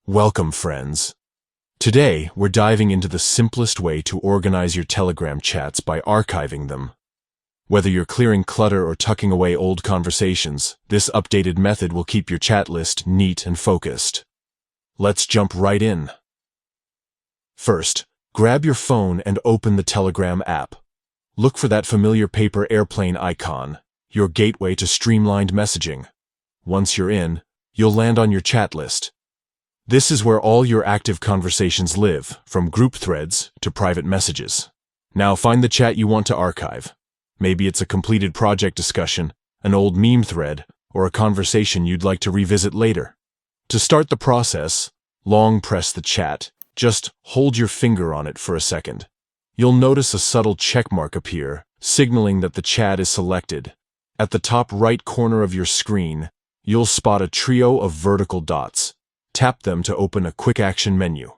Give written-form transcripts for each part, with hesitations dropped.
Welcome, friends. Today, we're diving into the simplest way to organize your Telegram chats by archiving them. Whether you're clearing clutter or tucking away old conversations, this updated method will keep your chat list neat and focused. Let's jump right in. First, grab your phone and open the Telegram app. Look for that familiar paper airplane icon, your gateway to streamlined messaging. Once you're in, you'll land on your chat list. This is where all your active conversations live, from group threads to private messages. Now find the chat you want to archive. Maybe it's a completed project discussion, an old meme thread, or a conversation you'd like to revisit later. To start the process, long press the chat. Just hold your finger on it for a second. You'll notice a subtle checkmark appear, signaling that the chat is selected. At the top right corner of your screen, you'll spot a trio of vertical dots. Tap them to open a quick action menu.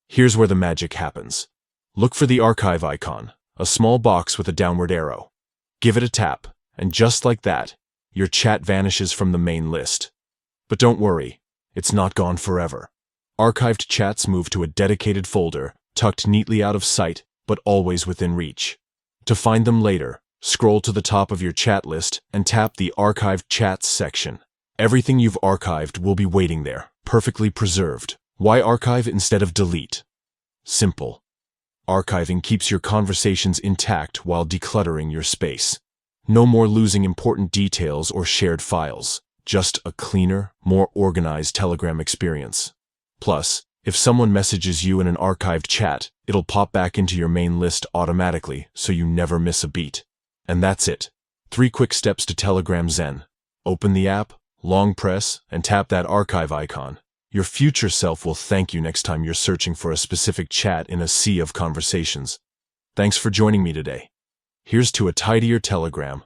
Here's where the magic happens. Look for the archive icon, a small box with a downward arrow. Give it a tap, and just like that, your chat vanishes from the main list. But don't worry, it's not gone forever. Archived chats move to a dedicated folder, tucked neatly out of sight, but always within reach. To find them later, scroll to the top of your chat list and tap the Archived Chats section. Everything you've archived will be waiting there, perfectly preserved. Why archive instead of delete? Simple. Archiving keeps your conversations intact while decluttering your space. No more losing important details or shared files. Just a cleaner, more organized Telegram experience. Plus, if someone messages you in an archived chat, it'll pop back into your main list automatically, so you never miss a beat. And that's it. 3 quick steps to Telegram Zen. Open the app, long press, and tap that archive icon. Your future self will thank you next time you're searching for a specific chat in a sea of conversations. Thanks for joining me today. Here's to a tidier Telegram,